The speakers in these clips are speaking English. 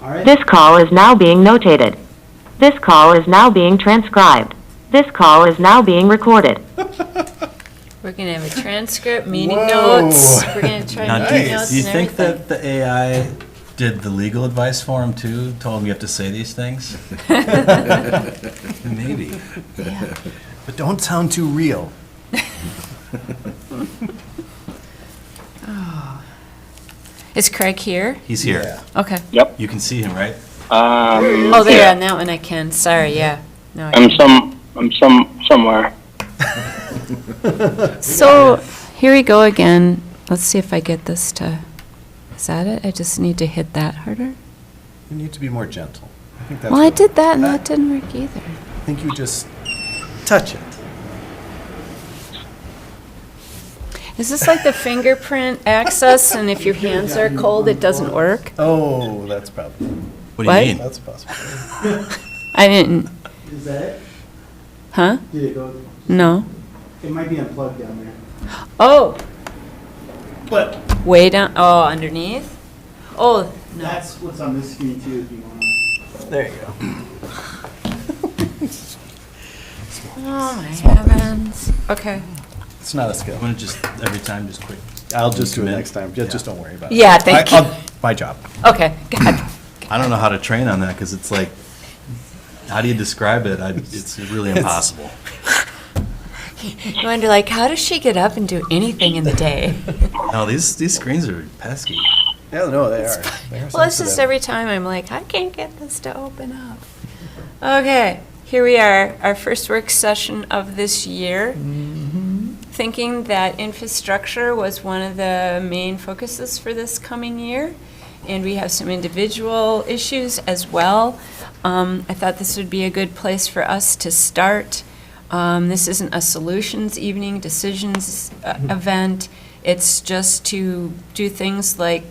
All right. This call is now being notated. This call is now being transcribed. This call is now being recorded. We're going to have a transcript, meeting Whoa. notes. We're going to try Now, meeting notes do you and think everything. that the AI did the legal advice for him too? Told him you have to say these things? Maybe. Yeah. But don't sound too real. Oh. Is Craig here? He's here. Yeah. Okay. Yep. You can see him, right? Oh, there, yeah. on that one I can. Sorry, yeah. No, I I'm can't. somewhere. So, here we go again. Let's see if I get this to, is that it? I just need to hit that harder? You need to be more gentle. I think that's Well, I what- did that and that didn't work either. I think you just touch it. Is this like the fingerprint access and if your hands are cold, it doesn't work? Oh, that's probably, What do What? you mean? that's a possibility. I didn't, Is that it? huh? Did it go? No. It might be unplugged down there. Oh, But way down, oh, underneath? Oh, no. That's what's on this screen too, if you want. there you go. Oh, my heavens. Okay. It's not a skill. I'm gonna just, every time, just quick. I'll just do it Commit. next time. Just don't worry about it. Yeah, thank you. My job. Okay, God. I don't know how to train on that, because it's like, how do you describe it? It's really impossible. You wonder, like, how does she get up and do anything in the day? No, these screens are pesky. Yeah, no, they are. They are Well, it's just sensitive. every time I'm like, I can't get this to open up. Okay, here we are, our first work session of this year. Thinking that infrastructure was one of the main focuses for this coming year. And we have some individual issues as well. I thought this would be a good place for us to start. This isn't a solutions evening, decisions event. It's just to do things like,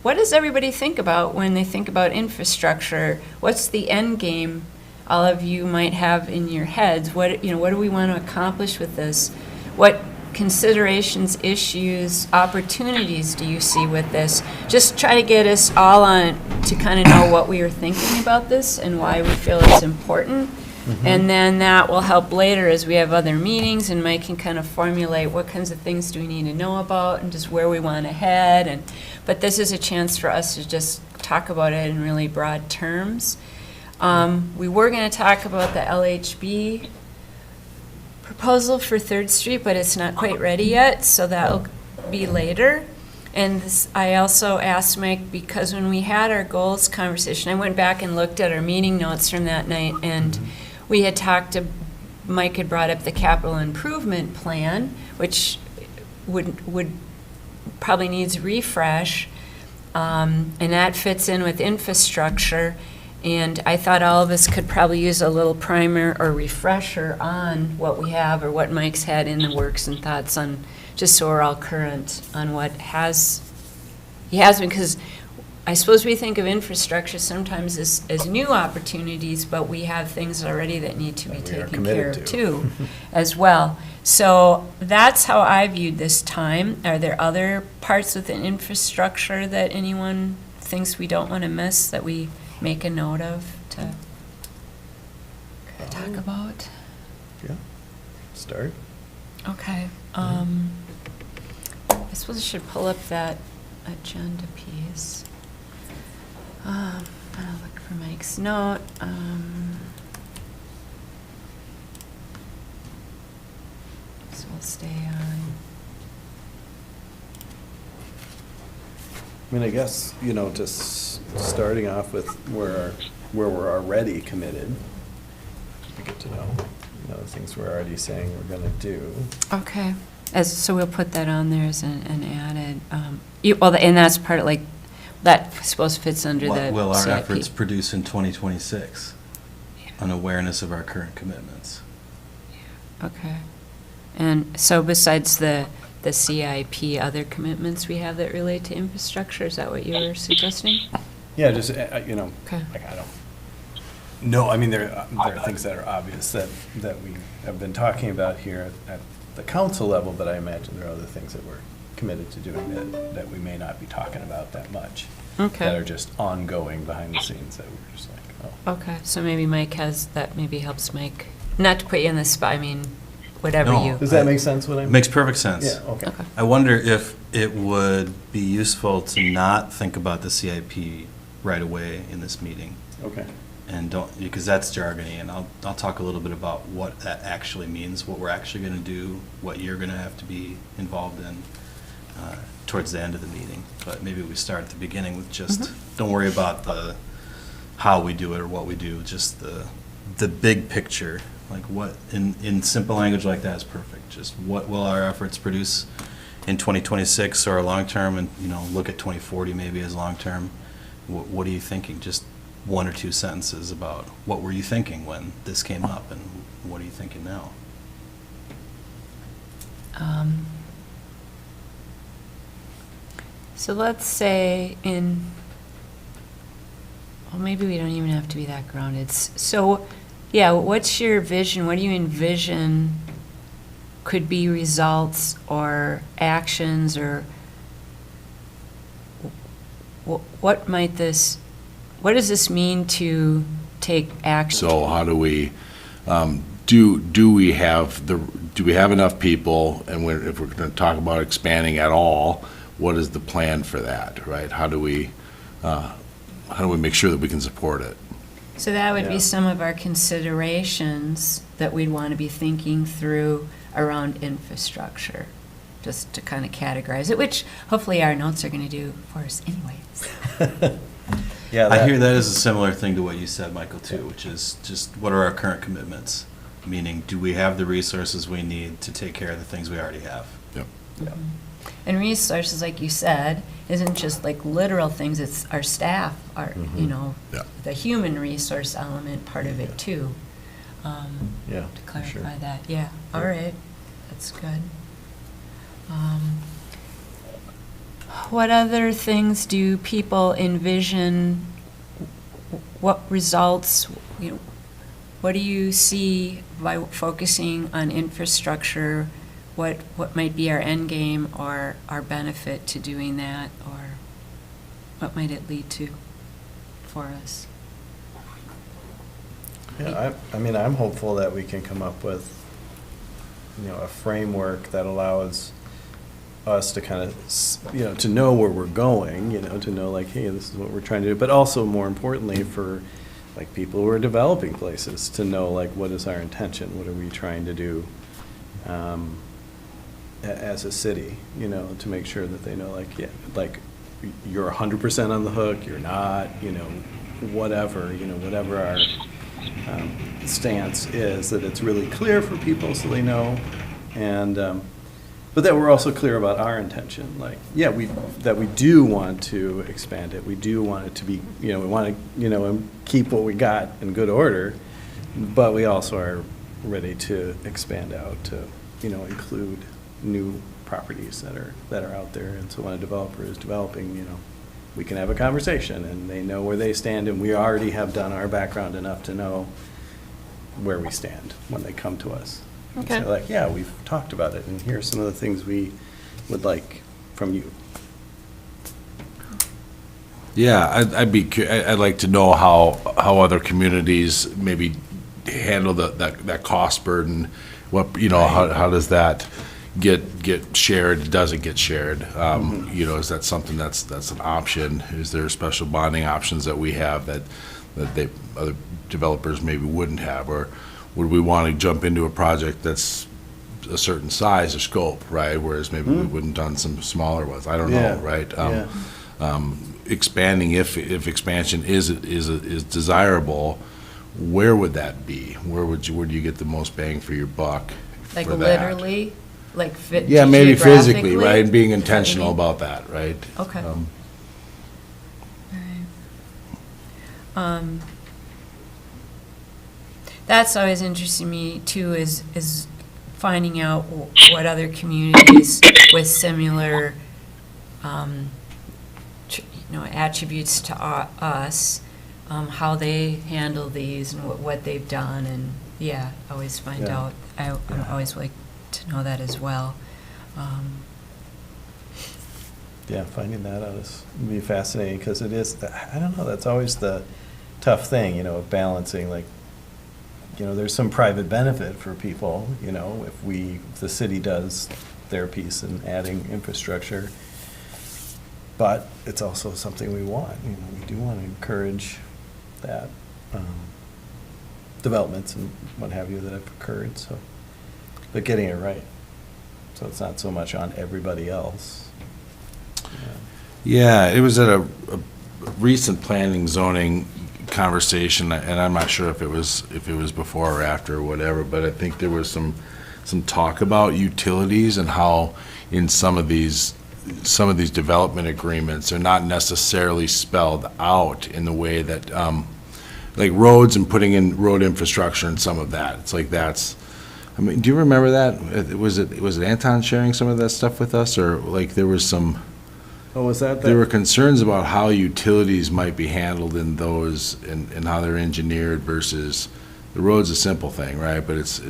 what does everybody think about when they think about infrastructure? What's the end game all of you might have in your heads? What do we want to accomplish with this? What considerations, issues, opportunities do you see with this? Just try to get us all on to kind of know what we were thinking about this and why we feel it's important. And then that will help later as we have other meetings and Mike can kind of formulate what kinds of things do we need to know about and just where we want to head. But this is a chance for us to just talk about it in really broad terms. We were going to talk about the LHB proposal for 3rd Street, but it's not quite ready yet, so that'll be later. And I also asked Mike, because when we had our goals conversation, I went back and looked at our meeting notes from that night, and we had Mike had brought up the capital improvement plan, which would probably needs refresh, and that fits in with infrastructure. And I thought all of us could probably use a little primer or refresher on what we have or what Mike's had in the works and thoughts on, just so we're all current on what he has been, because I suppose we think of infrastructure sometimes as new opportunities, but we have things already that need to be That we are taken care committed of to. too, as well. So that's how I viewed this time. Are there other parts within infrastructure that anyone thinks we don't want to miss, that we make a note of to talk about? Yeah. Start. Okay. I suppose I should pull up that agenda piece. I'll look for Mike's note. So we'll stay on. I mean, I guess, just starting off with where we're already committed, it'd be good to know, the things we're already saying we're going to do. Okay. So we'll put that on there as an added, and that's part of that I suppose fits under the What will our CIP. efforts produce in 2026? An awareness of our current commitments. Okay. And so besides the CIP, other commitments we have that relate to infrastructure, is that what you were suggesting? Yeah, just, Okay. I don't know. I mean, there are things that are obvious that we have been talking about here at the council level, but I imagine there are other things that we're committed to doing that we may not be talking about that much. Okay. that are just ongoing behind the scenes that we're just like, oh. Okay, so maybe Mike has, that maybe helps Mike, not to put you in the spot, I mean, whatever No. you. Does that make sense what I'm? Makes perfect sense. Yeah, okay. Okay. I wonder if it would be useful to not think about the CIP right away in this meeting. Okay. And don't, because that's jargony, and I'll talk a little bit about what that actually means, what we're actually going to do, what you're going to have to be involved in towards the end of the meeting. But maybe we start at the beginning with just, don't worry about the how we do it or what we do, just the big picture. Like what, in simple language like that is perfect. Just what will our efforts produce in 2026 or long-term, and, look at 2040 maybe as long-term. What are you thinking? Just one or two sentences about what were you thinking when this came up, and what are you thinking now? So let's say well, maybe we don't even have to be that grounded. So, yeah, what's your vision? What do you envision could be results or actions, or what does this mean to take action? So how do we, do we have enough people, and if we're going to talk about expanding at all, what is the plan for that, right? How do we make sure that we can support it? So that would Yeah. be some of our considerations that we'd want to be thinking through around infrastructure, just to kind of categorize it, which hopefully our notes are going to do for us anyways. Yeah. I hear that as a similar thing to what you said, Michael, too, which is just what are our current commitments? Meaning, do we have the resources we need to take care of the things we already have? Yep. Yeah. And resources, like you said, isn't just like literal things, it's our staff, Yeah. the human resource element part of it too. Yeah, To for sure. clarify that, yeah, all Yeah. right, that's good. What other things do people envision, what results, what do you see by focusing on infrastructure? What might be our end game or our benefit to doing that, or what might it lead to for us? Yeah, I mean, I'm hopeful that we can come up with, a framework that allows us to kind of, to know where we're going, to know like, hey, this is what we're trying to do, but also more importantly for like people who are developing places to know like, what is our intention? What are we trying to do as a city, to make sure that they know like, yeah, like you're 100% on the hook, you're not, whatever, whatever our stance is, that it's really clear for people so they know, and but that we're also clear about our intention. Like, yeah, we do want to expand it. We do want it to be, we want to, keep what we got in good order, but we also are ready to expand out to, include new properties that are out there. And so when a developer is developing, we can have a conversation and they know where they stand, and we already have done our background enough to know where we stand when they come to us. And Okay. say like, yeah, we've talked about it, and here's some of the things we would like from you. Yeah, I'd like to know how other communities maybe handle that cost burden. What, how does that get shared, doesn't get shared? Is that something that's an option? Is there special bonding options that we have that other developers maybe wouldn't have? Or would we want to jump into a project that's a certain size or scope, right? Whereas maybe we wouldn't done some smaller ones. I don't know, right? Expanding, if expansion is desirable, where would that be? Where do you get the most bang for your buck? Like for that? literally, like fit Yeah, maybe physically, geographically? right? And being Is that what you intentional mean? about that, right? Okay. That's always interesting to me too, is finding out what other communities with similar, attributes to us, how they handle these and what they've done, and yeah, always find Yeah. out. I always like to know that as well. Yeah, finding that out is, would be fascinating, because it is, I don't know, that's always the tough thing, of balancing, like, there's some private benefit for people, if the city does their piece in adding infrastructure. But it's also something we want, we do want to encourage that, developments and what have you that have occurred, so, but getting it right. So it's not so much on everybody else. Yeah, it was at a recent planning zoning conversation, and I'm not sure if it was before or after or whatever, but I think there was some talk about utilities and how in some of these development agreements are not necessarily spelled out in the way that, like roads and putting in road infrastructure and some of that. It's like I mean, do you remember that? Was it Anton sharing some of that stuff with us, or like there was some? Oh, was that? There were concerns about how utilities might be handled in those and how they're engineered versus, the road's a simple thing, right? But it's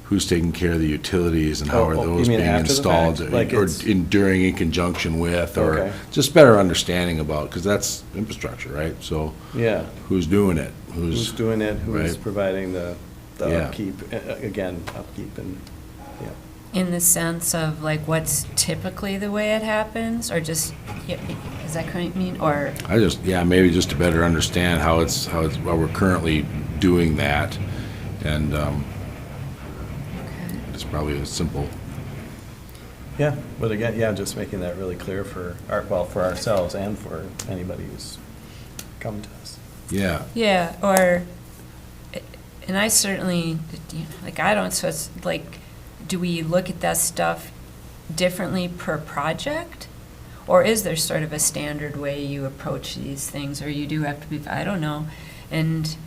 who's taking care of the utilities and how are You those mean being after the installed? fact? Like Or it's- during in conjunction with, or Okay. just better understanding about, because that's infrastructure, right? So Yeah. who's doing it? Who's doing it, who's right. providing the Yeah. upkeep, upkeep and, yeah. In the sense of like what's typically the way it happens, or just, is that what you mean, or? Maybe just to better understand how we're currently doing that, and it's probably a simple. Yeah, but again, yeah, just making that really clear for for ourselves and for anybody who's come to us. Yeah. Yeah, or, and I certainly, like, I don't, so it's like, do we look at that stuff differently per project? Or is there sort of a standard way you approach these things, or you do have to be, I don't know. And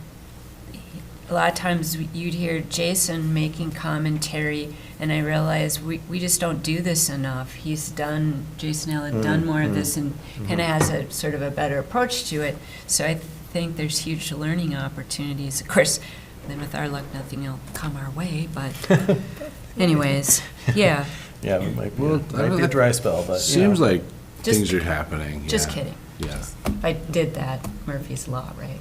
a lot of times you'd hear Jason making commentary, and I realize we just don't do this enough. Jason Hill had done more of this and kind of has a sort of a better approach to it. So I think there's huge learning opportunities. Of course, then with our luck, nothing will come our way, but anyways, yeah. Yeah, it might be, Well, might be a dry spell, but. Seems like Just- things are happening. Just yeah. kidding. Yeah. If I did that, Murphy's Law, right?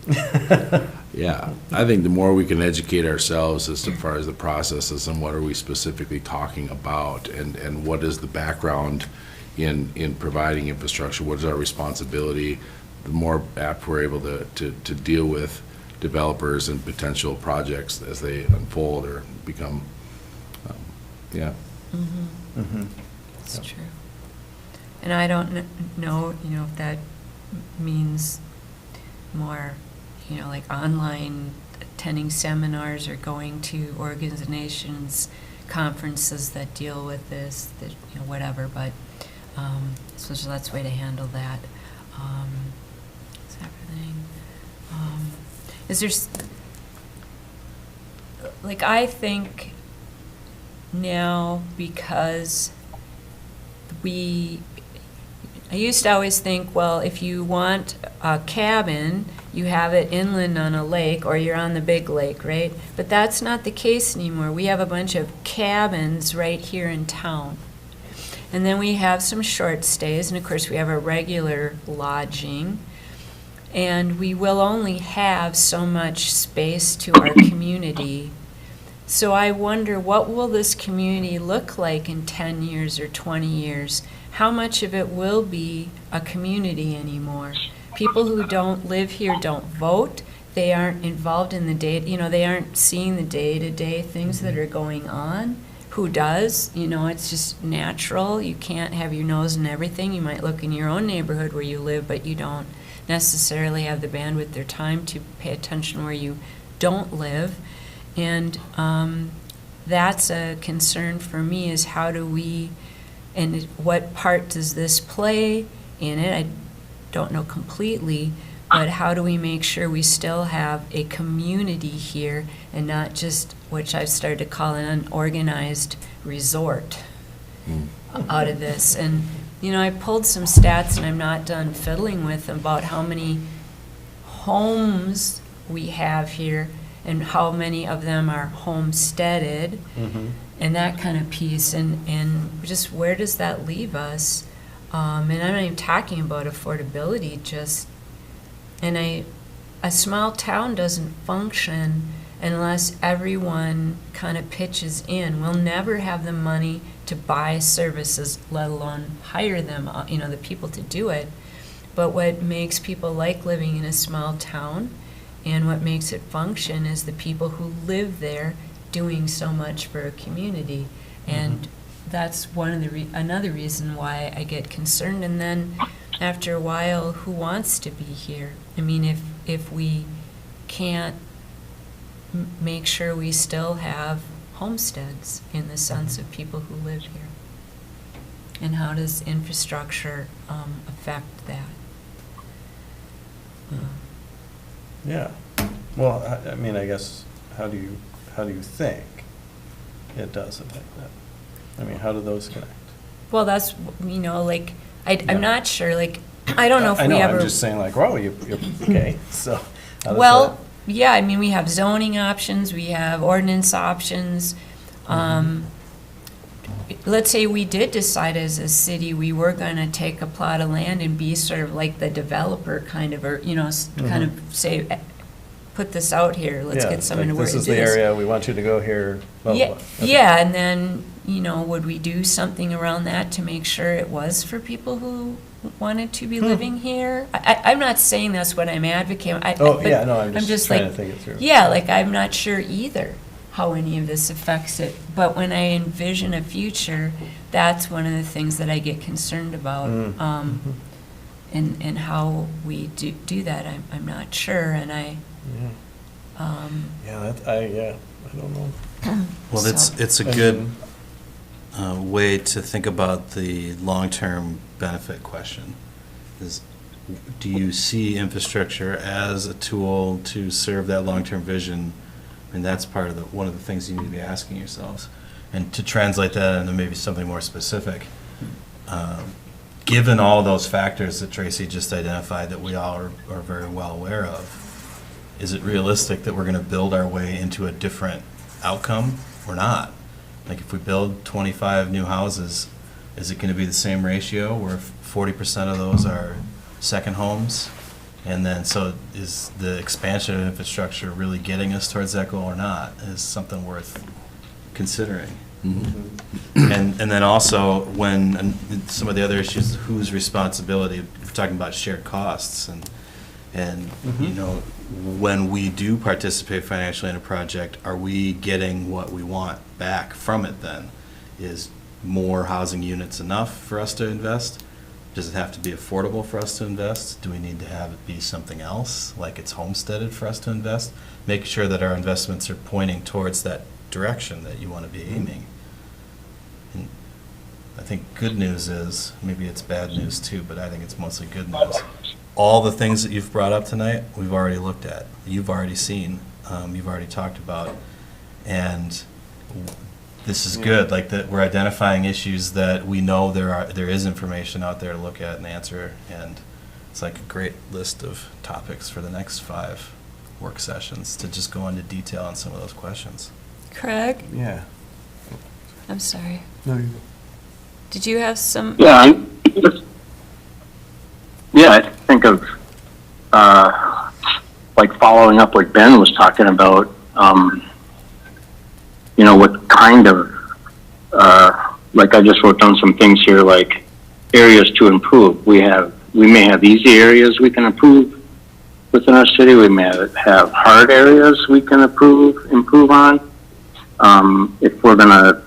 Yeah, I think the more we can educate ourselves as far as the processes and what are we specifically talking about, and what is the background in providing infrastructure, what is our responsibility, the more apt we're able to deal with developers and potential projects as they unfold or become, yeah. It's true. And I don't know, if that means more, like online attending seminars or going to organizations, conferences that deal with this, that, whatever, but, so that's a way to handle that. Is everything, is there, like, I think now, because I used to always think, well, if you want a cabin, you have it inland on a lake, or you're on the big lake, right? But that's not the case anymore. We have a bunch of cabins right here in town. And then we have some short stays, and of course we have a regular lodging. And we will only have so much space to our community. So I wonder, what will this community look like in 10 years or 20 years? How much of it will be a community anymore? People who don't live here don't vote. They aren't involved in the they aren't seeing the day-to-day things that are going on. Who does? It's just natural. You can't have your nose in everything. You might look in your own neighborhood where you live, but you don't necessarily have the bandwidth or time to pay attention where you don't live. And that's a concern for me, is how do we, and what part does this play in it? I don't know completely, but how do we make sure we still have a community here and not just, which I've started to call an unorganized resort out of this? And, I pulled some stats, and I'm not done fiddling with them, about how many homes we have here and how many of them are homesteaded, and that kind of piece, and just where does that leave us? And I'm not even talking about affordability, just, a small town doesn't function unless everyone kind of pitches in. We'll never have the money to buy services, let alone hire them, the people to do it. But what makes people like living in a small town and what makes it function is the people who live there doing so much for a community. And that's one of the another reason why I get concerned. And then after a while, who wants to be here? I mean, if we can't make sure we still have homesteads in the sense of people who live here, and how does infrastructure affect that? Yeah. Well, I mean, I guess, how do you think it does affect that? I mean, how do those connect? Well, that's, like, Yeah. I'm not sure, like, I don't know if I we know, ever. I'm just saying, like, well, you're okay, so. how does Well, yeah, I mean, we have zoning options, we have ordinance options. Let's say we did decide as a city, we were gonna take a plot of land and be sort of like the developer kind of, or, kind of say, put this out here, let's Yeah, get someone to like, work and do This is the this. area, we want you to go here, blah, blah, Yeah, blah. Okay. yeah, and then, would we do something around that to make sure it was for people who wanted to be living here? I'm not saying that's what I'm advocating. Oh, but yeah, no, I'm just trying to like, think it through. Yeah, like, I'm not sure either how any of this affects it. But when I envision a future, that's one of the things that I get concerned about. And how we do that, I'm not sure, and I, Yeah, I don't know. Well, it's a good way to think about the long-term benefit question. Do you see infrastructure as a tool to serve that long-term vision? And that's part of one of the things you need to be asking yourselves. And to translate that into maybe something more specific, given all those factors that Tracy just identified that we all are very well aware of, is it realistic that we're going to build our way into a different outcome or not? Like, if we build 25 new houses, is it going to be the same ratio where 40% of those are second homes? And then, so is the expansion of infrastructure really getting us towards that goal or not, is something worth considering. And then also, when some of the other issues, whose responsibility, we're talking about shared costs, and when we do participate financially in a project, are we getting what we want back from it then? Is more housing units enough for us to invest? Does it have to be affordable for us to invest? Do we need to have it be something else, like it's homesteaded for us to invest? Make sure that our investments are pointing towards that direction that you want to be aiming. And I think good news is, maybe it's bad news too, but I think it's mostly good news. All the things that you've brought up tonight, we've already looked at, you've already seen, you've already talked about, and this is good, like that we're identifying issues that we know there is information out there to look at and answer, and it's like a great list of topics for the next 5 work sessions to just go into detail on some of those questions. Craig, Yeah. I'm sorry. No, you Did you have some? Yeah, I think of, like following up what Ben was talking about, what kind of, like I just wrote down some things here, like areas to improve. We may have easy areas we can improve within our city. We may have hard areas we can improve on. If we're gonna,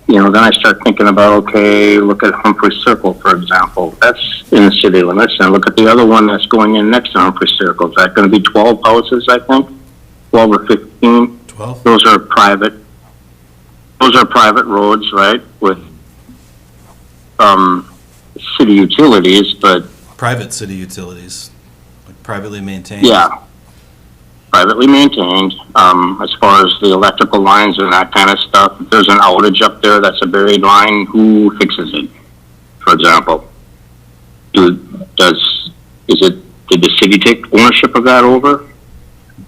then I start thinking about, okay, look at Humphrey Circle, for example. That's in the city limits. And look at the other one that's going in next to Humphrey Circle. Is that going to be 12 houses, I think? 12 or 15? 12? Those are private roads, right, with city utilities, but Private city utilities, like privately maintained. yeah, privately maintained. As far as the electrical lines and that kind of stuff, if there's an outage up there that's a buried line, who fixes it, for example? Did the city take ownership of that over?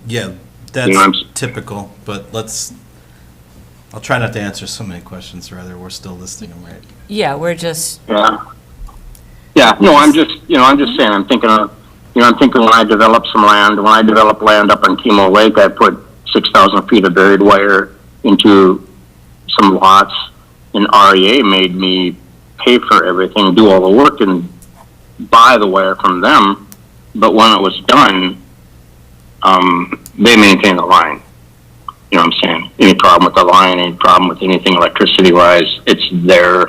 Yeah, You know what I'm that's typical, but I'll try not to answer so many questions, rather we're still listing them right. Yeah, we're just, Yeah. Yeah, no, I'm just saying, I'm thinking when I develop some land, when I develop land up on Chemo Lake, I put 6,000 feet of buried wire into some lots, and REA made me pay for everything, do all the work, and buy the wire from them. But when it was done, they maintain the line. You know what I'm saying? Any problem with the line, any problem with anything electricity-wise, it's their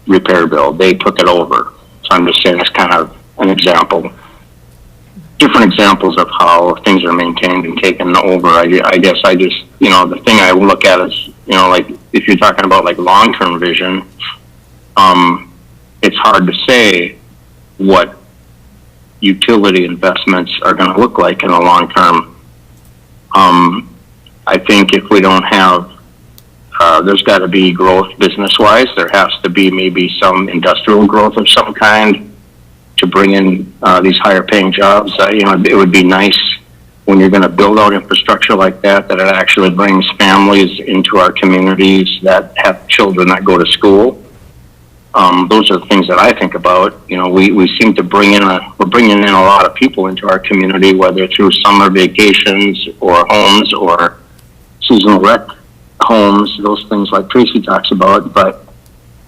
repair bill. They took it over. So I'm just saying it's kind of an example. Different examples of how things are maintained and taken over. I guess I just, the thing I look at is, like if you're talking about like long-term vision, it's hard to say what utility investments are going to look like in the long term. I think if we don't have, there's got to be growth business-wise. There has to be maybe some industrial growth of some kind to bring in these higher-paying jobs. It would be nice when you're going to build out infrastructure like that, that it actually brings families into our communities that have children that go to school. Those are the things that I think about. We seem to we're bringing in a lot of people into our community, whether through summer vacations or homes or seasonal rec homes, those things like Tracy talks about, but,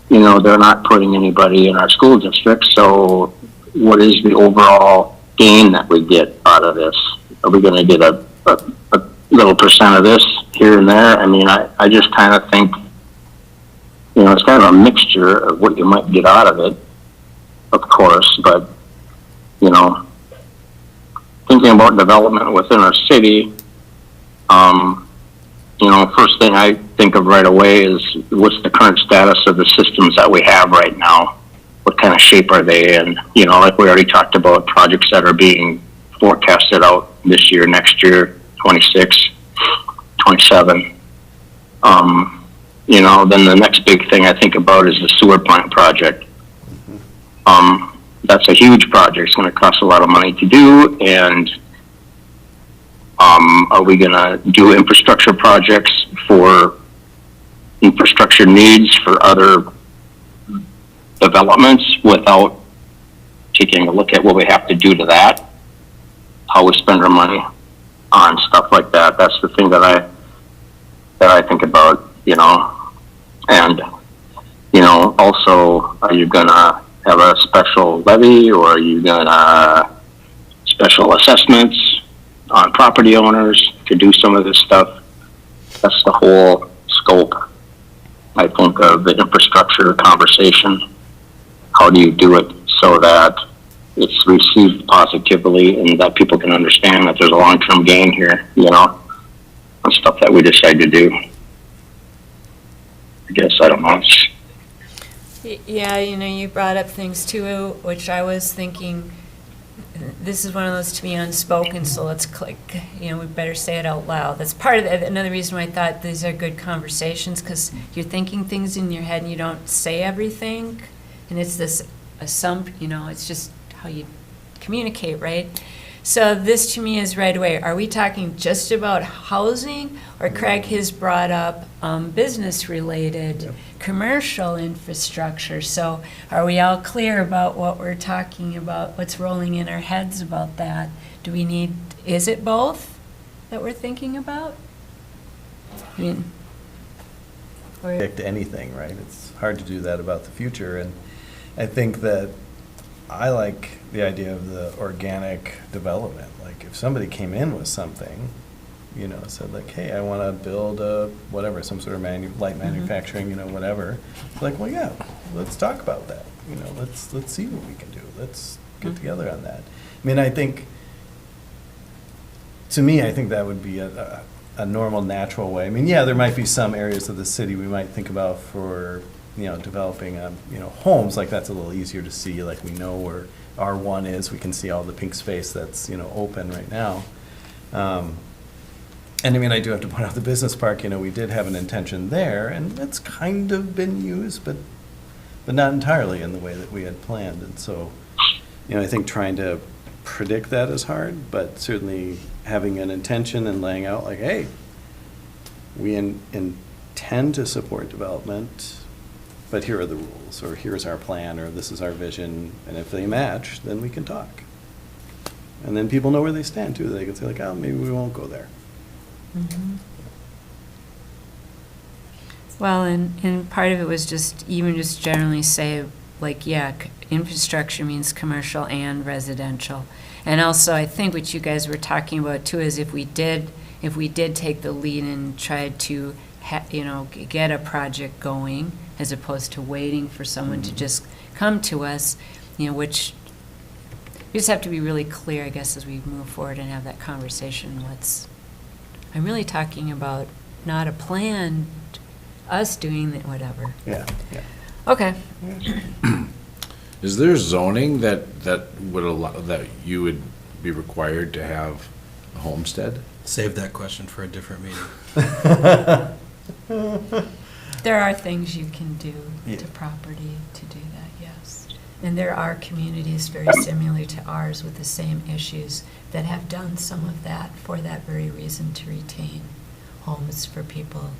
they're not putting anybody in our school district. So what is the overall gain that we get out of this? Are we going to get a little percent of this here and there? I mean, I just kind of think, it's kind of a mixture of what you might get out of it, of course, but, thinking about development within our city, first thing I think of right away is what's the current status of the systems that we have right now? What kind of shape are they in? Like we already talked about projects that are being forecasted out this year, next year, 26, 27. Then the next big thing I think about is the sewer plant project. That's a huge project. It's going to cost a lot of money to do. And are we going to do infrastructure projects for infrastructure needs for other developments without taking a look at what we have to do to that, how we spend our money on stuff like that? That's the thing that I think about, and, also, are you going to have a special levy, or are you going to special assessments on property owners to do some of this stuff? That's the whole scope, I think, of the infrastructure conversation. How do you do it so that it's received positively and that people can understand that there's a long-term gain here, on stuff that we decide to do? I guess, I don't know. Yeah, you brought up things too, which I was thinking, this is one of those to me unspoken, so let's click, we better say it out loud. That's part of another reason why I thought these are good conversations, because you're thinking things in your head and you don't say everything, and it's this assumption, it's just how you communicate, right? So this to me is right away, are we talking just about housing, or Craig has brought up business-related, commercial infrastructure? So are we all clear about what we're talking about, what's rolling in our heads about that? Is it both that we're thinking about? Predict anything, right? It's hard to do that about the future, and I think that I like the idea of the organic development. Like if somebody came in with something, said like, hey, I want to build some sort of light manufacturing, whatever. Like, well, yeah, let's talk about that. Let's see what we can do. Let's get together on that. I mean, I think that would be a normal, natural way. I mean, yeah, there might be some areas of the city we might think about for developing, homes. Like that's a little easier to see. Like we know where R1 is. We can see all the pink space that's, open right now. And I mean, I do have to point out the business park, we did have an intention there, and it's kind of been used, but not entirely in the way that we had planned. And so, I think trying to predict that is hard, but certainly having an intention and laying out like, hey, we intend to support development but here are the rules, or here's our plan, or this is our vision, and if they match, then we can talk. And then people know where they stand too. They can say like, oh, maybe we won't go there. Mhm. Well, and part of it was just generally say, like, yeah, infrastructure means commercial and residential. And also, I think what you guys were talking about too is if we did take the lead and tried to, get a project going, as opposed to waiting for someone to just come to us, which we just have to be really clear, I guess, as we move forward and have that conversation. I'm really talking about not a plan, us doing it, whatever. Yeah, yeah. Okay. Is there zoning that would allow, that you would be required to have a homestead? Save that question for a different meeting. There are things you can do Yeah. to property to do that, yes. And there are communities very similar to ours with the same issues that have done some of that for that very reason, to retain homes for people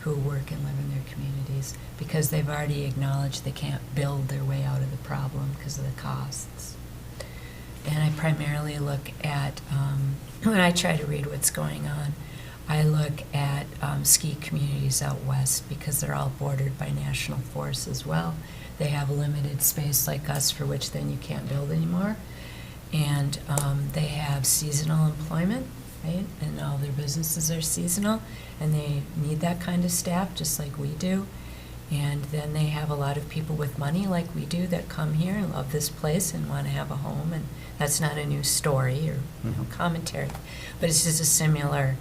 who work and live in their communities, because they've already acknowledged they can't build their way out of the problem because of the costs. And I primarily look at, when I try to read what's going on, I look at ski communities out west, because they're all bordered by national forests as well. They have limited space like us, for which then you can't build anymore. And they have seasonal employment, right? And all their businesses are seasonal, and they need that kind of staff, just like we do. And then they have a lot of people with money, like we do, that come here and love this place and want to have a home. And that's not a new story or commentary, but it's just a similar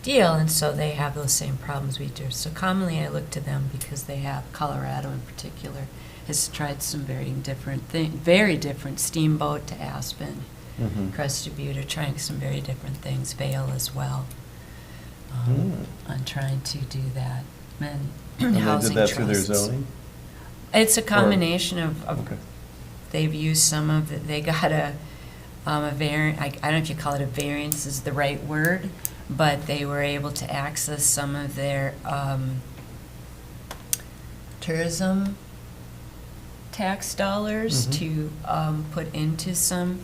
deal. And so they have those same problems we do. So commonly I look to them, because they have, Colorado in particular, has tried some very different, Steamboat to Aspen, Crested Butte are trying some very different things, Vail as well, on trying to do that. And And they housing did that through their trusts. zoning? It's a combination of Okay. they've used some of it, they got a variant, I don't know if you call it a variance is the right word, but they were able to access some of their tourism tax dollars to put into some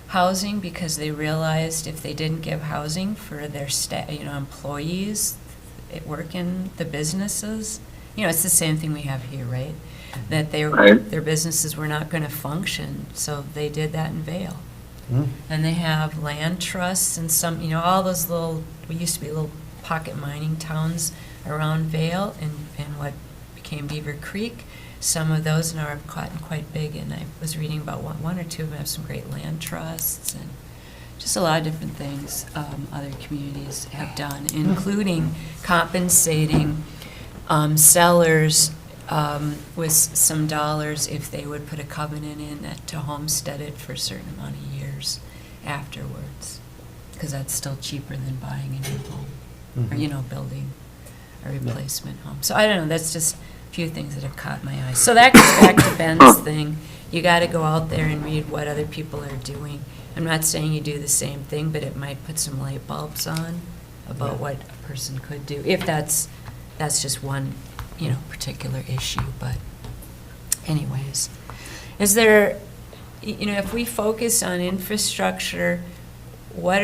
housing, because they realized if they didn't give housing for their employees that work in the businesses, it's the same thing we have here, right? That Right. their businesses were not going to function, so they did that in Vail. Mm. And they have land trusts and some, all those we used to be little pocket mining towns around Vail and what became Beaver Creek. Some of those now have gotten quite big, and I was reading about one or two of them have some great land trusts, and just a lot of different things other communities have done, including compensating sellers with some dollars if they would put a covenant in that to homestead it for a certain amount of years afterwards, because that's still cheaper than buying a new home, or, building a replacement home. So I don't know, that's just a few things that have caught my eye. So that goes back to Ben's thing. You got to go out there and read what other people are doing. I'm not saying you do the same thing, but it might put some light bulbs on about what a person could do, if that's just one, particular issue. But anyways, is there, if we focus on infrastructure, what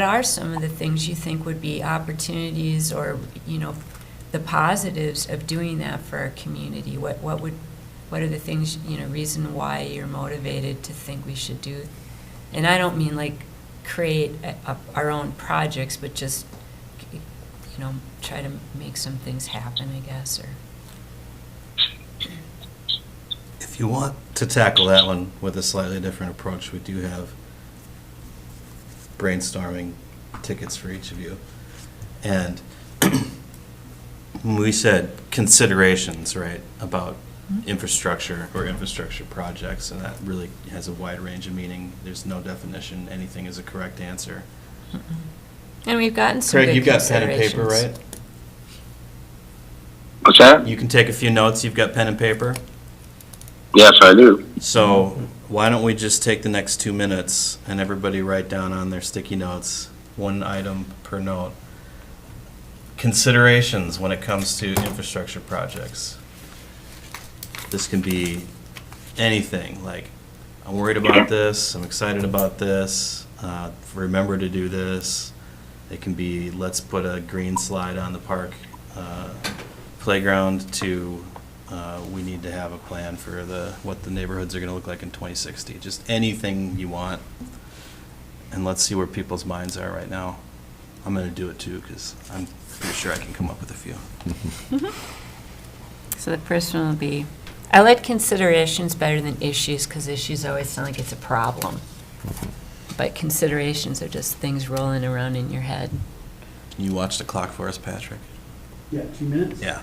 are some of the things you think would be opportunities, or, the positives of doing that for our community? What are the things, reason why you're motivated to think we should do? And I don't mean like create our own projects, but just, try to make some things happen, I guess, or. If you want to tackle that one with a slightly different approach, we do have brainstorming tickets for each of you. And when we said considerations, right, about infrastructure or infrastructure projects, and that really has a wide range of meaning. There's no definition. Anything is a correct answer. And we've gotten some Craig, good you've got pen and paper, considerations. right? What's that? You can take a few notes. You've got pen and paper. Yes, I do. So why don't we just take the next 2 minutes and everybody write down on their sticky notes, one item per note, considerations when it comes to infrastructure projects. This can be anything, like, I'm worried about this, I'm excited about this, remember to do this. It can be, let's put a green slide on the park playground, to we need to have a plan for what the neighborhoods are gonna look like in 2060. Just anything you want, and let's see where people's minds are right now. I'm gonna do it too, because I'm pretty sure I can come up with a few. So the first one will be, I like considerations better than issues, because issues always sound like it's a problem. But considerations are just things rolling around in your head. Can you watch the clock for us, Patrick? Yeah, 2 minutes? Yeah.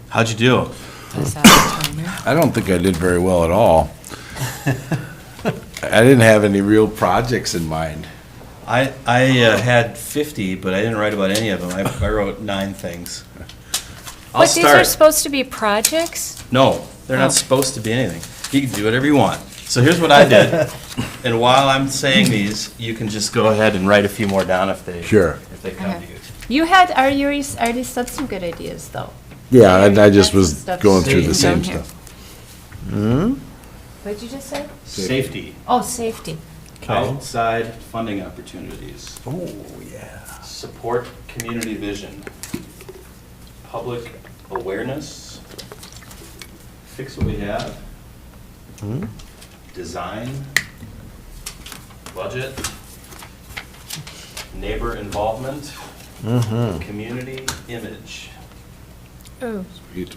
How'd you do? Is that the timer? I don't think I did very well at all. I didn't have any real projects in mind. I had 50, but I didn't write about any of them. I wrote 9 things. I'll But these are start. supposed to be projects? No, they're Oh. not supposed to be anything. You can do whatever you want. So here's what I did, and while I'm saying these, you can just go ahead and write a few more down if they Sure. come to Okay. you. You had, already said some good ideas, though. Yeah, I That's just was stuff going through written the same down here. stuff. What did you just say? Safety, Oh, safety. outside funding opportunities, Oh, yeah. support community vision, public awareness, fix what we have, design, budget, neighbor involvement, community image. Oh. Sweet.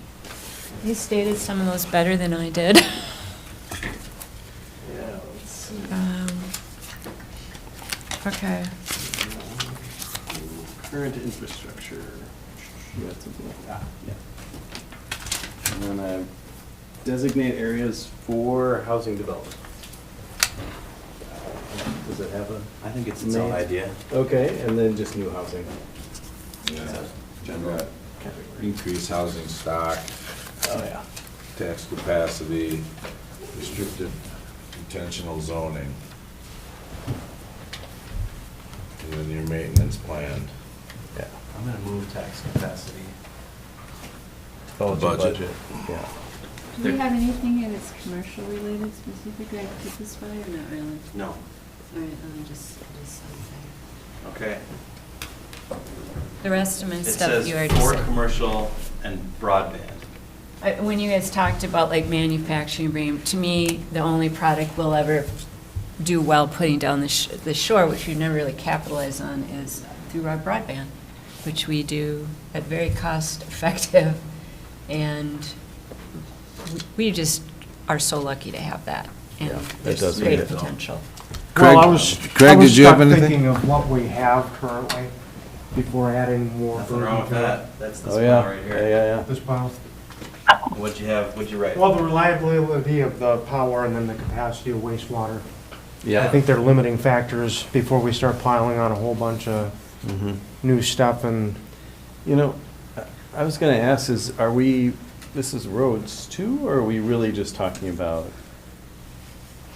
You stated some of those better than I did. Yeah, let's see. Okay. Current infrastructure. You had something like that, yeah. And then designate areas for housing development. Does it have a? I think it's its own May- idea. Okay, and then just new housing. Yeah. General category. Increase housing stock, Oh, yeah. tax capacity, restricted intentional zoning. And then your maintenance plan. Yeah. I'm gonna move tax capacity. Oh, it's a Budget. Yeah. Do we have anything in its commercial related specifically I could put this by or not really? No. All right, let me just something. Okay. The rest of my It stuff says you already for said. commercial and broadband. When you guys talked about like manufacturing, to me, the only product we'll ever do well putting down the shore, which we've never really capitalized on, is through our broadband, which we do at very cost effective, and we just are so lucky to have that. And Yeah, that there's does great make it. potential. Craig, Well, I was did you have stuck anything? thinking of what we have currently before adding more Nothing burden wrong with to that. That's this Oh, one yeah, right yeah, here. yeah, this pile. What'd you have, what'd you write? Well, the reliability of the power and then the capacity of wastewater. yeah. I think they're limiting factors before we start piling on a whole bunch of Mhm. new stuff and, You know, I was gonna ask this is roads too, or are we really just talking about?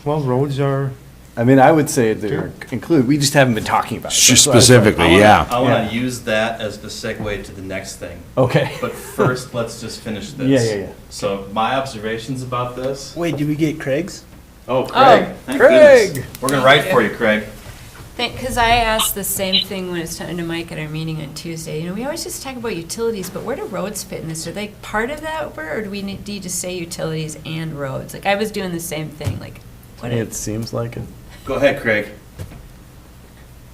well, roads are, I mean, I would say they're included, we just haven't been talking about it. That's what I was Specifically, yeah. I want Yeah. to use that as the segue to the next thing. Okay. But first, let's just finish this. Yeah, yeah, yeah. So my observations about this. Wait, did we get Craig's? Oh, Craig. Thank Craig! goodness. We're gonna write for you, Craig. Because I asked the same thing when it's talking to Mike at our meeting on Tuesday. You know, we always just talk about utilities, but where do roads fit in this? Are they part of that, or do we need to say utilities and roads? Like, I was doing the same thing, like, what? It seems like it. Go ahead, Craig.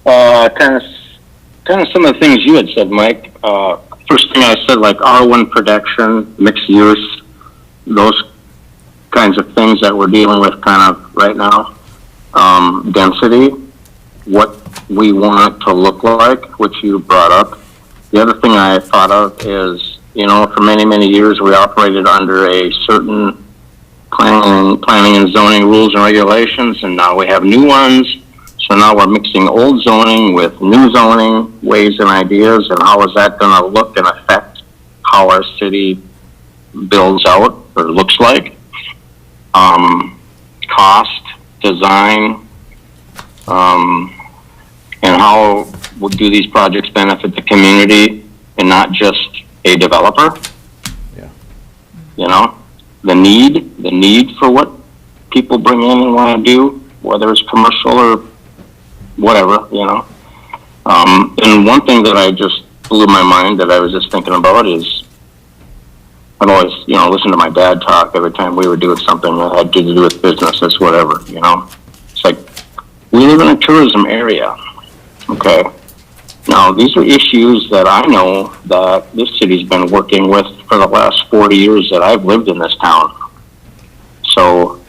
Kind of some of the things you had said, Mike. First thing I said, like R1 protection, mixed use, those kinds of things that we're dealing with kind of right now. Density, what we want it to look like, which you brought up. The other thing I thought of is, you know, for many, many years we operated under a certain planning and zoning rules and regulations, and now we have new ones. So now we're mixing old zoning with new zoning ways and ideas, and how is that going to look and affect how our city builds out or looks like? Cost, design, and how do these projects benefit the community and not just a developer? Yeah. You know, the need for what people bring in and want to do, whether it's commercial or whatever, you know. And one thing that I just blew my mind that I was just thinking about is I'd always, you know, listen to my dad talk every time we were doing something that had to do with businesses, whatever, you know. It's like, we live in a tourism area, okay? Now, these are issues that I know that this city's been working with for the last 40 years that I've lived in this town. So,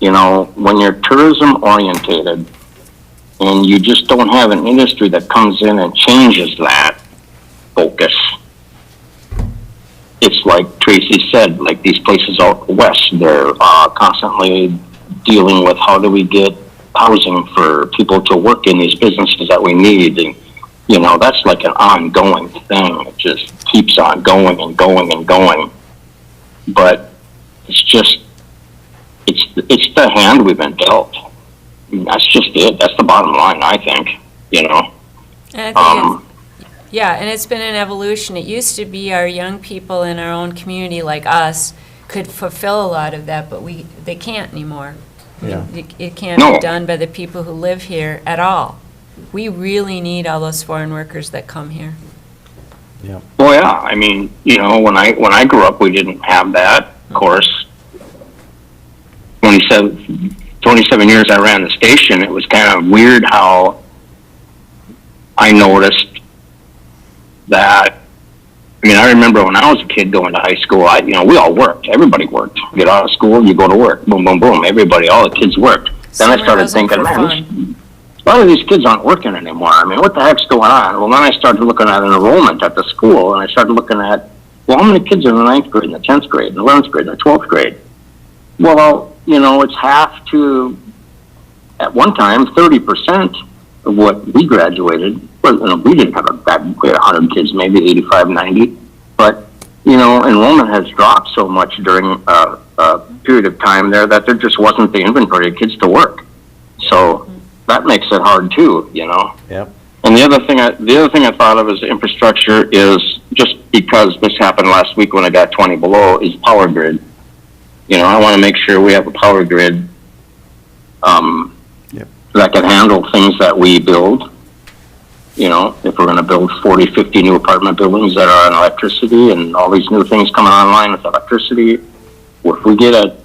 you know, when you're tourism orientated and you just don't have an industry that comes in and changes that focus, it's like Tracy said, like these places out west, they're constantly dealing with how do we get housing for people to work in these businesses that we need. And, you know, that's like an ongoing thing. It just keeps on going and going and going. But it's just, it's the hand we've been dealt. I mean, that's just it. That's the bottom line, I think, you know. And I think yeah, and it's been an evolution. It used to be our young people in our own community like us could fulfill a lot of that, but they can't anymore. Yeah. It can't be done by the people who live here at all. We really need all those foreign workers that come here. Yeah. Well, yeah. I mean, you know, when I grew up, we didn't have that. Of course, 27 years I ran the station, it was kind of weird how I noticed that. I mean, I remember when I was a kid going to high school, we all worked. Everybody worked. Get out of school, you go to work. Boom, boom, boom. Everybody, all the kids worked. Then I started thinking, man, a lot of these kids aren't working anymore. I mean, what the heck's going on? Well, then I started looking at enrollment at the school, and I started looking at, well, how many kids are in the 9th grade, and the 10th grade, and the 11th grade, and the 12th grade? Well, you know, it's half to, at one time, 30% of what we graduated. Well, you know, we didn't have we had 100 kids, maybe 85, 90. But, you know, enrollment has dropped so much during a period of time there that there just wasn't the inventory of kids to work. So that makes it hard too, you know. Yep. And the other thing I thought of as infrastructure is, just because this happened last week when I got 20 below, is power grid. You know, I want to make sure we have a power grid that can handle things that we build. you know, if we're gonna build 40, 50 new apartment buildings that are on electricity and all these new things coming online with electricity, if we get a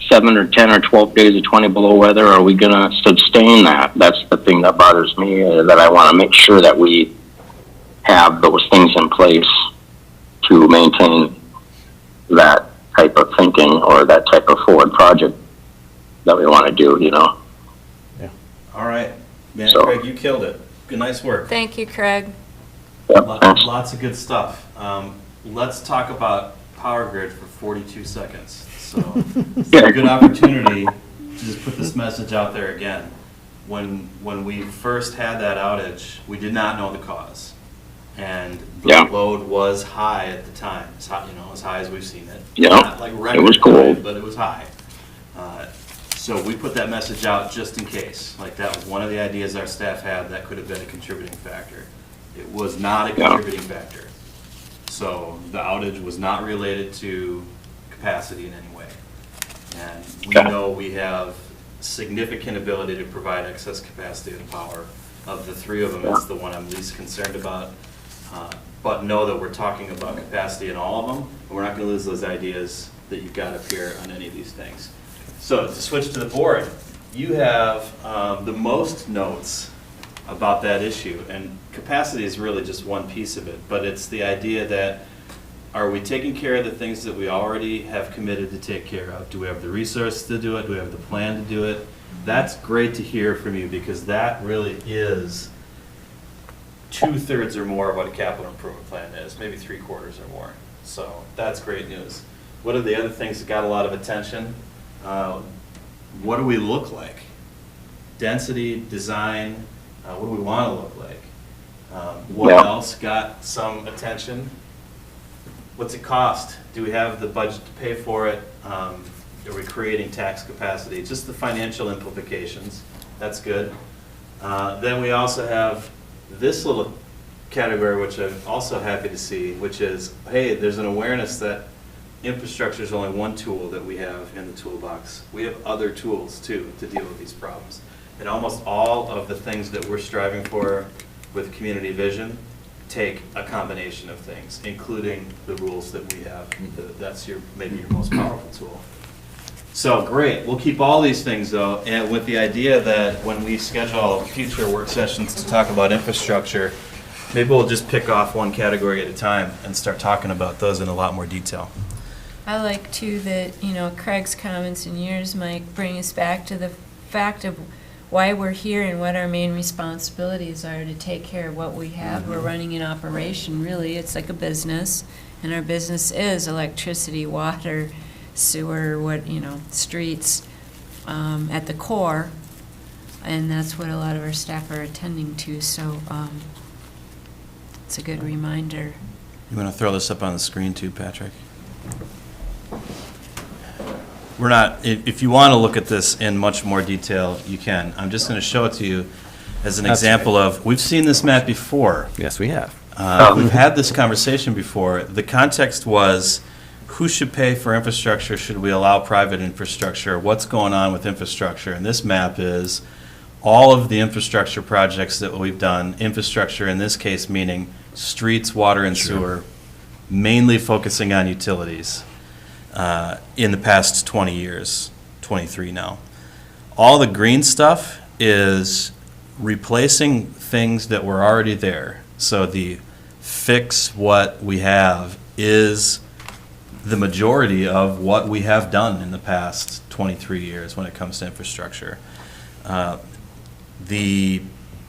7 or 10 or 12 days of 20 below weather, are we gonna sustain that? That's the thing that bothers me, that I wanna make sure that we have those things in place to maintain that type of thinking or that type of forward project that we wanna do, you know? All right, man, So- Craig, you killed it. Good, nice work. Thank you, Craig. Yep, thanks. Lots of good stuff. Let's talk about Power Grid for 42 seconds. So it's a good opportunity to just put this message out there again. When we first had that outage, we did not know the cause. And the Yeah. load was high at the time, as high, you know, as high as we've seen it. Yeah, Not like it record was high, cold. but it was high. So we put that message out just in case. Like, that was one of the ideas our staff had that could have been a contributing factor. It was not a Yeah. contributing factor. So the outage was not related to capacity in any way. And we Okay. know we have significant ability to provide excess capacity of power. Of the three of them, it's the one I'm least concerned about. But know that we're talking about capacity in all of them, and we're not going to lose those ideas that you've got up here on any of these things. So to switch to the board, you have the most notes about that issue, and capacity is really just one piece of it, but it's the idea that, are we taking care of the things that we already have committed to take care of? Do we have the resources to do it? Do we have the plan to do it? That's great to hear from you, because that really is 2/3 or more of what a capital improvement plan is, maybe 3/4 or more. So that's great news. What are the other things that got a lot of attention? What do we look like? Density, design, what do we want to look like? What Yeah. else got some attention? What's it cost? Do we have the budget to pay for it? Are we creating tax capacity? Just the financial implications. That's good. Then we also have this little category, which I'm also happy to see, which is, hey, there's an awareness that infrastructure is only one tool that we have in the toolbox. We have other tools too to deal with these problems. And almost all of the things that we're striving for with community vision take a combination of things, including the rules that we have. That's maybe your most powerful tool. So great, we'll keep all these things though, and with the idea that when we schedule future work sessions to talk about infrastructure, maybe we'll just pick off one category at a time and start talking about those in a lot more detail. I like too that, Craig's comments and yours, Mike, bring us back to the fact of why we're here and what our main responsibilities are to take care of what we have. We're running an operation, really. It's like a business, and our business is electricity, water, sewer, streets at the core, and that's what a lot of our staff are attending to. So it's a good reminder. You want to throw this up on the screen too, Patrick? We're not, if you want to look at this in much more detail, you can. I'm just going to show it to you as an That's example of, we've seen this map before. Yes, we have. We've had this conversation before. The context was, who should pay for infrastructure? Should we allow private infrastructure? What's going on with infrastructure? And this map is all of the infrastructure projects that we've done, infrastructure in this case meaning streets, water, and sewer, mainly focusing on utilities in the past 20 years, 23 now. All the green stuff is replacing things that were already there. So the fix what we have is the majority of what we have done in the past 23 years when it comes to infrastructure. The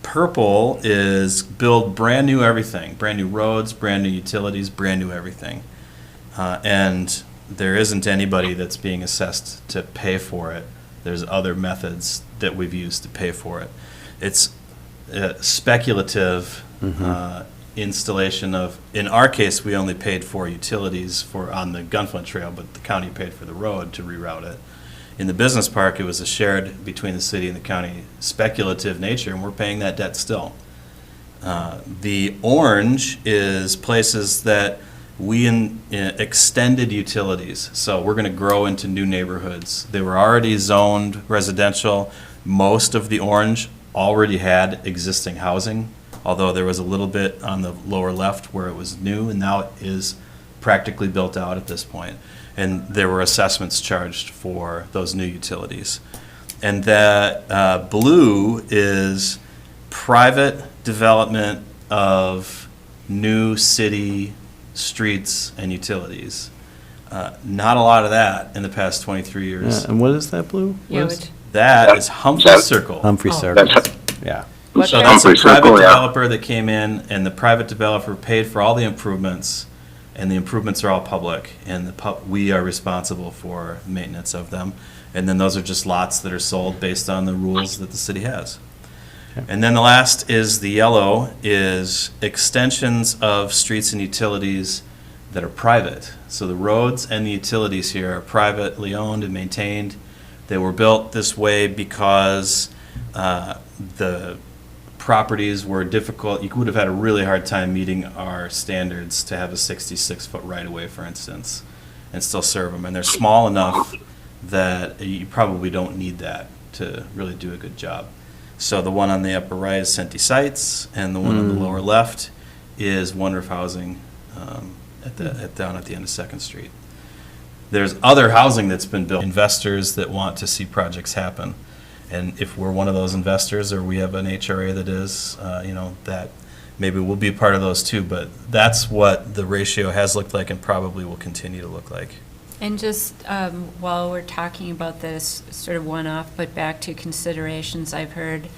purple is build brand new everything, brand new roads, brand new utilities, brand new everything. And there isn't anybody that's being assessed to pay for it. There's other methods that we've used to pay for it. It's speculative installation of, in our case, we only paid for utilities on the Gunflint Trail, but the county paid for the road to reroute it. In the business park, it was a shared between the city and the county speculative nature, and we're paying that debt still. The orange is places that we extended utilities. So we're going to grow into new neighborhoods. They were already zoned residential. Most of the orange already had existing housing although there was a little bit on the lower left where it was new, and now it is practically built out at this point. And there were assessments charged for those new utilities. And that blue is private development of new city streets and utilities. Not a lot of that in the past 23 years. Yeah, and what is that blue? Yeah, What is- which- That is Humphrey Circle. Humphrey Oh. Circle, That's, yeah. What So kind? that's a Humphrey private Circle, yeah. developer that came in, and the private developer paid for all the improvements, and the improvements are all public, and we are responsible for maintenance of them. And then those are just lots that are sold based on the rules that the city has. And then the last is the yellow, is extensions of streets and utilities that are private. So the roads and the utilities here are privately owned and maintained. They were built this way because the properties were difficult. You would have had a really hard time meeting our standards to have a 66-foot right-of-way, for instance, and still serve them. And they're small enough that you probably don't need that to really do a good job. So the one on the upper right is Senti Sites, and the one on the lower left is One Roof Housing down at the end of Second Street. There's other housing that's been built, investors that want to see projects happen. And if we're one of those investors, or we have an HRA that is, that maybe we'll be a part of those too. But that's what the ratio has looked like and probably will continue to look like. And just while we're talking about this sort of one-off, but back to considerations, I've heard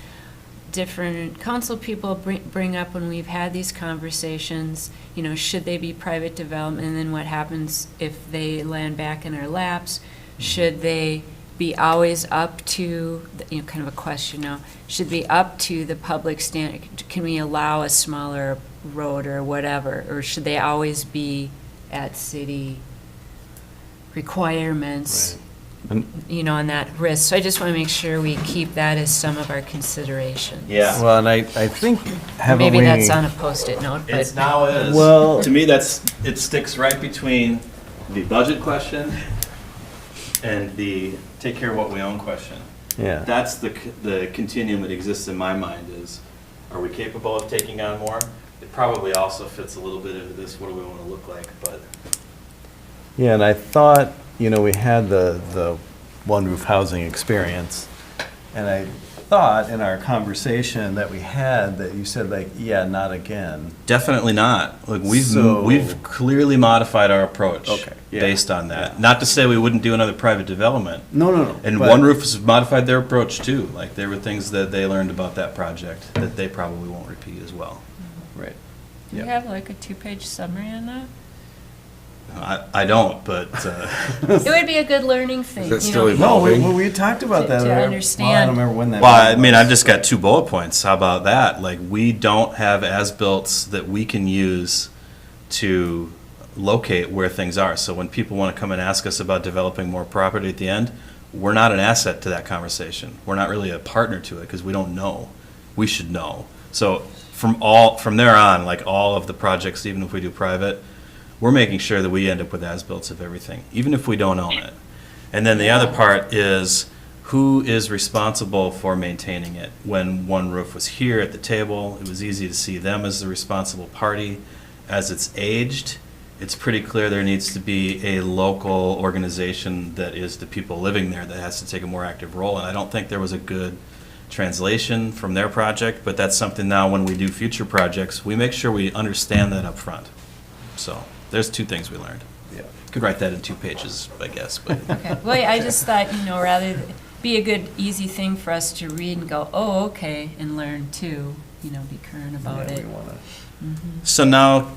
different council people bring up when we've had these conversations, should they be private development, and then what happens if they land back in our laps? Should they be always up to, kind of a question now, should be up to the public standard? Can we allow a smaller road or whatever, or should they always be at city requirements? And- On that risk. So I just want to make sure we keep that as some of our considerations. Well, and I think, haven't Maybe we? that's on a Post-it note, It's but now is. Well- To me, it sticks right between the budget question and the take care of what we own question. Yeah. That's the continuum that exists in my mind is, are we capable of taking on more? It probably also fits a little bit into this, what do we want to look like, but. Yeah, and I thought, we had the One Roof Housing experience, and I thought in our conversation that we had, that you said not again. Definitely not. Look, So- we've clearly modified our approach Okay, yeah, based on that. yeah. Not to say we wouldn't do another private development. No. And but- One Roof has modified their approach too. Like there were things that they learned about that project that they probably won't repeat as well. Right. do you have like a 2-page summary on that? I don't, but It would be a good learning thing. Is that still No, evolving? we talked about To- that. to Well, I understand. don't remember when that. well, I meeting mean, was. I've just got 2 bullet points. How about that? Like we don't have as-built that we can use to locate where things are. So when people want to come and ask us about developing more property at the end, we're not an asset to that conversation. We're not really a partner to it because we don't know. We should know. So from there on, like all of the projects, even if we do private, we're making sure that we end up with as-built of everything, even if we don't own it. And then the other part is who is responsible for maintaining it? When One Roof was here at the table, it was easy to see them as the responsible party. As it's aged, it's pretty clear there needs to be a local organization that is the people living there that has to take a more active role. And I don't think there was a good translation from their project, but that's something now when we do future projects, we make sure we understand that up front. So there's 2 things we learned. Yeah. Could write that in 2 pages, I guess, but. Okay, well, I just thought, rather be a good, easy thing for us to read and go, oh, okay, and learn too, be current about Yeah, it. we wanna- So now,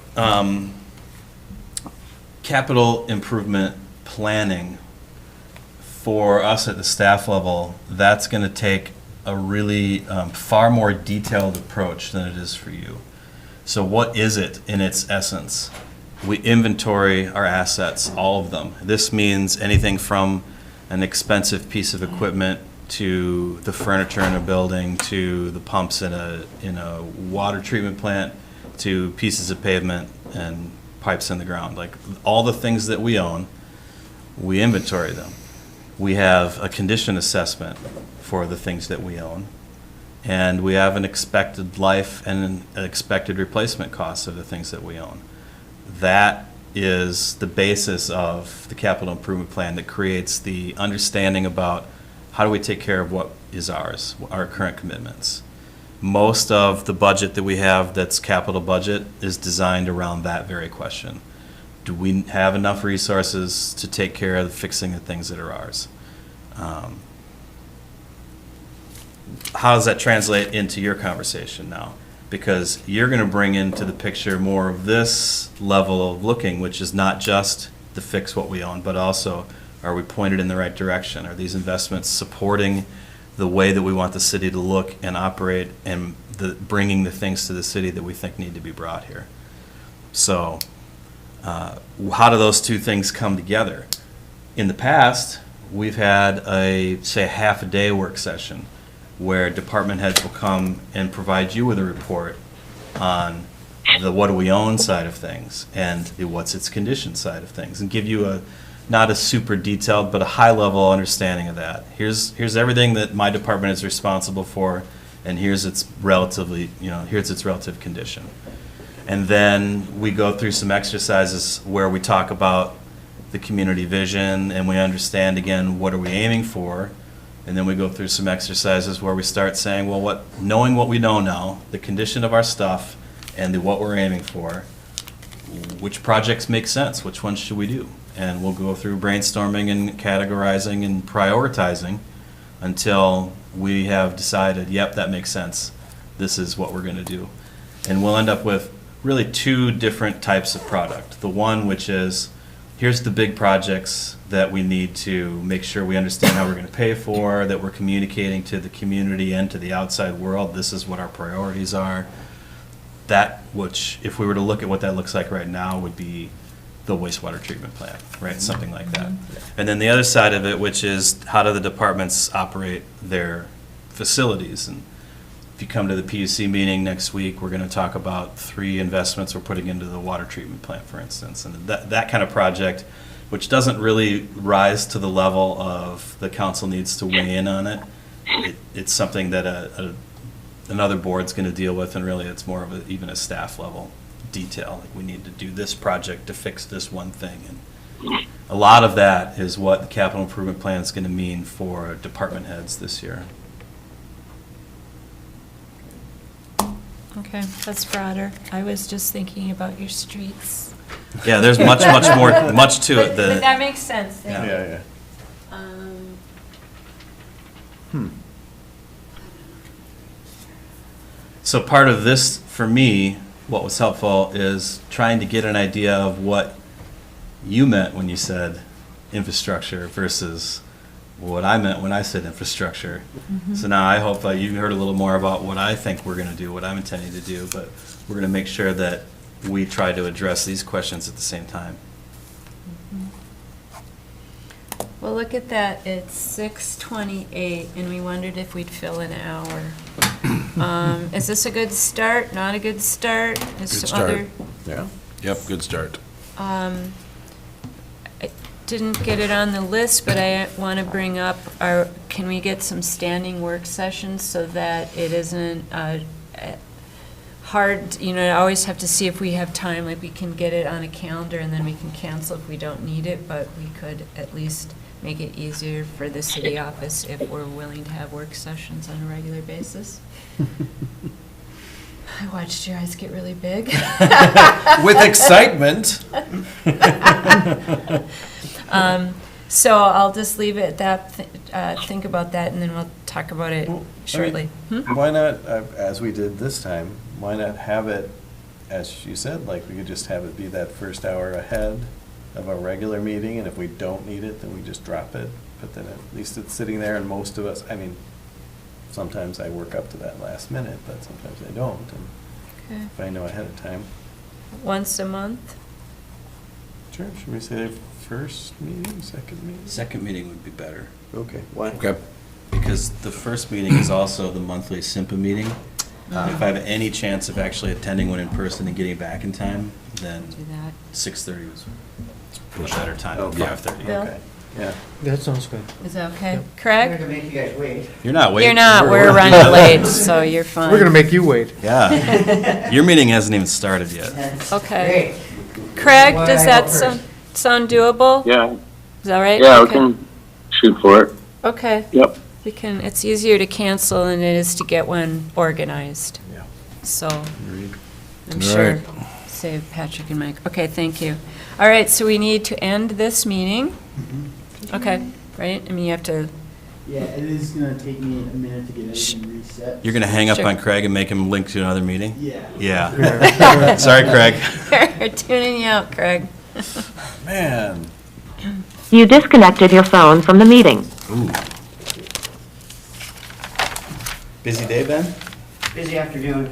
capital improvement planning for us at the staff level, that's going to take a really far more detailed approach than it is for you. So what is it in its essence? We inventory our assets, all of them. This means anything from an expensive piece of equipment to the furniture in a building, to the pumps in a water treatment plant, to pieces of pavement and pipes in the ground. Like all the things that we own, we inventory them. We have a condition assessment for the things that we own. And we have an expected life and an expected replacement cost of the things that we own. That is the basis of the capital improvement plan that creates the understanding about how do we take care of what is ours, our current commitments. Most of the budget that we have that's capital budget is designed around that very question. Do we have enough resources to take care of fixing the things that are ours? How does that translate into your conversation now? Because you're going to bring into the picture more of this level of looking, which is not just to fix what we own, but also, are we pointed in the right direction? Are these investments supporting the way that we want the city to look and operate, and bringing the things to the city that we think need to be brought here? So how do those two things come together? In the past, we've had a half a day work session where department heads will come and provide you with a report on the what do we own side of things and the what's its condition side of things, and give you not a super detailed, but a high level understanding of that. Here's everything that my department is responsible for, and here's its relative condition. And then we go through some exercises where we talk about the community vision, and we understand again what are we aiming for. And then we go through some exercises where we start saying, well, knowing what we know now, the condition of our stuff, and what we're aiming for, which projects make sense? Which ones should we do? And we'll go through brainstorming and categorizing and prioritizing until we have decided, yep, that makes sense. This is what we're going to do. And we'll end up with really two different types of product. The one which is, here's the big projects that we need to make sure we understand how we're going to pay for, that we're communicating to the community and to the outside world. This is what our priorities are. That, which, if we were to look at what that looks like right now, would be the wastewater treatment plant, right? Something like that. And then the other side of it, which is how do the departments operate their facilities? And if you come to the PUC meeting next week, we're going to talk about 3 investments we're putting into the water treatment plant, for instance. And that kind of project, which doesn't really rise to the level of the council needs to weigh in on it. It's something that another board's going to deal with, and really it's more of even a staff level detail. Like, we need to do this project to fix this one thing. And a lot of that is what the capital improvement plan is going to mean for department heads this year. Okay, that's broader. I was just thinking about your streets. Yeah, there's much to it. But that makes sense. Thank you. Yeah. So part of this, for me, what was helpful is trying to get an idea of what you meant when you said infrastructure versus what I meant when I said infrastructure. Mm-hmm. So now I hope you heard a little more about what I think we're going to do, what I'm intending to do, but we're going to make sure that we try to address these questions at the same time. Well, look at that. It's 6:28, and we wondered if we'd fill an hour. Is this a good start? Not a good start? Good start. Yeah. Yep, good start. I didn't get it on the list, but I want to bring up can we get some standing work sessions so that it isn't hard, I always have to see if we have time, like we can get it on a calendar and then we can cancel if we don't need it, but we could at least make it easier for the city office if we're willing to have work sessions on a regular basis. I watched your eyes get really big. With excitement. So I'll just leave it at that, think about that, and then we'll talk about it shortly. Why not, as we did this time, why not have it, as you said, like we could just have it be that first hour ahead of a regular meeting, and if we don't need it, then we just drop it. But then at least it's sitting there, and most of us, sometimes I work up to that last minute, but sometimes I don't. And Okay. if I know ahead of time. Once a month? Sure, should we say first meeting, second meeting? Second meeting would be better. Okay, why? Okay. Because the first meeting is also the monthly SIMPA meeting. If I have any chance of actually attending one in person and getting back in time, then Do that. 6:30 was a better time than Okay. 5:30. Bill? Okay. Yeah. That sounds good. Is that okay? We're Craig? gonna make you guys wait. You're not waiting. You're not, we're running late, so you're fine. We're gonna make you wait. Yeah. Your meeting hasn't even started yet. That's Okay. great. Craig, Why does I that go sound doable? Yeah, Is that right? yeah, we Okay. can shoot for it. Okay. Yep. We can, it's easier to cancel than it is to get one organized. Yeah. So, I'm All sure, right. save Patrick and Mike. Okay, thank you. All right, so we need to end this meeting. Okay, right? I mean, you have to, Yeah, it is gonna take me a minute to get everything reset. You're going to hang up Sure. on Craig and make him link to another meeting? Yeah. Yeah. Sorry, Craig. we're tuning you out, Craig. Man. You disconnected your phone from the meeting. Ooh. Busy day, Ben? Busy afternoon.